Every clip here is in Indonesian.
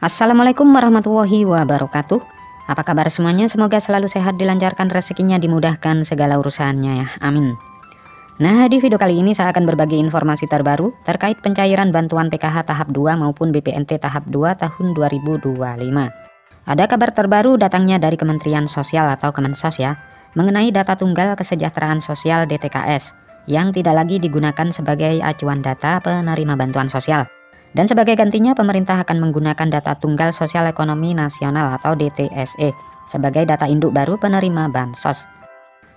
Assalamualaikum warahmatullahi wabarakatuh. Apa kabar semuanya? Semoga selalu sehat, dilancarkan rezekinya, dimudahkan segala urusannya ya. Amin. Nah, di video kali ini saya akan berbagi informasi terbaru terkait pencairan bantuan PKH tahap 2 maupun BPNT tahap 2 tahun 2025. Ada kabar terbaru datangnya dari Kementerian Sosial atau Kemensos ya, mengenai data tunggal kesejahteraan sosial DTKS yang tidak lagi digunakan sebagai acuan data penerima bantuan sosial. Dan sebagai gantinya, pemerintah akan menggunakan data tunggal sosial ekonomi nasional atau DTSE sebagai data induk baru penerima bansos.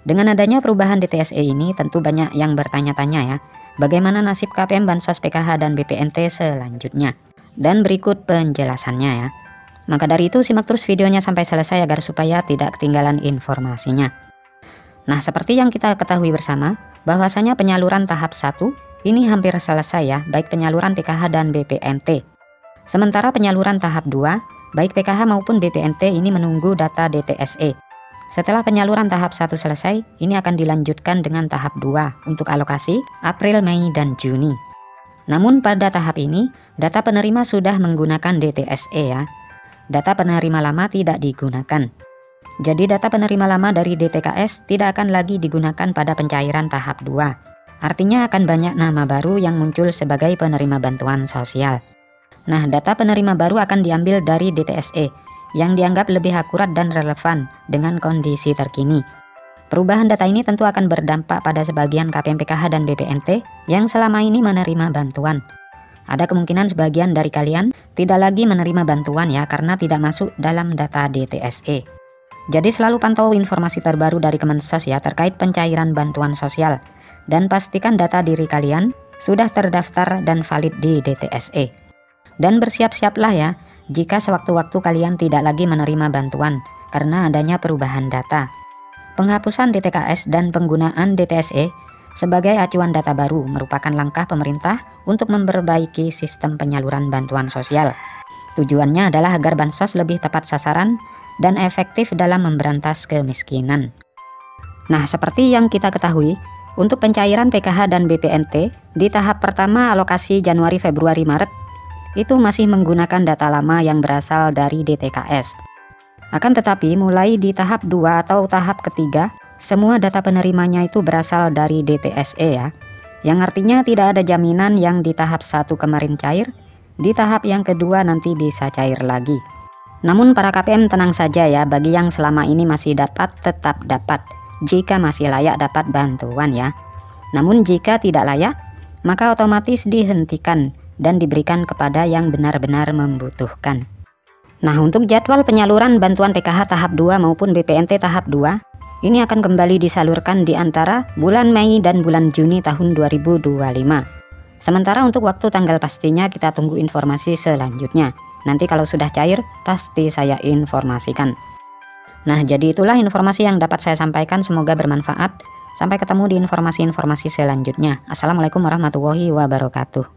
Dengan adanya perubahan DTSE ini, tentu banyak yang bertanya-tanya ya, bagaimana nasib KPM Bansos PKH dan BPNT selanjutnya. Dan berikut penjelasannya ya. Maka dari itu, simak terus videonya sampai selesai agar supaya tidak ketinggalan informasinya. Nah, seperti yang kita ketahui bersama, bahwasanya penyaluran tahap 1 ini hampir selesai ya, baik penyaluran PKH dan BPNT. Sementara penyaluran tahap 2, baik PKH maupun BPNT ini menunggu data DTSE. Setelah penyaluran tahap 1 selesai, ini akan dilanjutkan dengan tahap 2 untuk alokasi April, Mei, dan Juni. Namun pada tahap ini, data penerima sudah menggunakan DTSE ya. Data penerima lama tidak digunakan. Jadi data penerima lama dari DTKS tidak akan lagi digunakan pada pencairan tahap 2. Artinya akan banyak nama baru yang muncul sebagai penerima bantuan sosial. Nah, data penerima baru akan diambil dari DTSE yang dianggap lebih akurat dan relevan dengan kondisi terkini. Perubahan data ini tentu akan berdampak pada sebagian KPM PKH dan BPNT yang selama ini menerima bantuan. Ada kemungkinan sebagian dari kalian tidak lagi menerima bantuan ya, karena tidak masuk dalam data DTSE. Jadi selalu pantau informasi terbaru dari Kemensos ya terkait pencairan bantuan sosial. Dan pastikan data diri kalian sudah terdaftar dan valid di DTSE. Dan bersiap-siaplah ya jika sewaktu-waktu kalian tidak lagi menerima bantuan karena adanya perubahan data. Penghapusan DTKS dan penggunaan DTSE sebagai acuan data baru merupakan langkah pemerintah untuk memperbaiki sistem penyaluran bantuan sosial. Tujuannya adalah agar bansos lebih tepat sasaran dan efektif dalam memberantas kemiskinan. Nah, seperti yang kita ketahui, untuk pencairan PKH dan BPNT di tahap pertama alokasi Januari, Februari, Maret itu masih menggunakan data lama yang berasal dari DTKS. Akan tetapi mulai di tahap 2 atau tahap ketiga, semua data penerimanya itu berasal dari DTSE ya. Yang artinya tidak ada jaminan yang di tahap 1 kemarin cair, di tahap yang kedua nanti bisa cair lagi. Namun para KPM tenang saja ya, bagi yang selama ini masih dapat tetap dapat jika masih layak dapat bantuan ya. Namun jika tidak layak, maka otomatis dihentikan dan diberikan kepada yang benar-benar membutuhkan. Nah, untuk jadwal penyaluran bantuan PKH tahap 2 maupun BPNT tahap 2 ini akan kembali disalurkan di antara bulan Mei dan bulan Juni tahun 2025. Sementara untuk waktu tanggal pastinya kita tunggu informasi selanjutnya. Nanti kalau sudah cair pasti saya informasikan. Nah, jadi itulah informasi yang dapat saya sampaikan, semoga bermanfaat. Sampai ketemu di informasi-informasi selanjutnya. Assalamualaikum warahmatullahi wabarakatuh.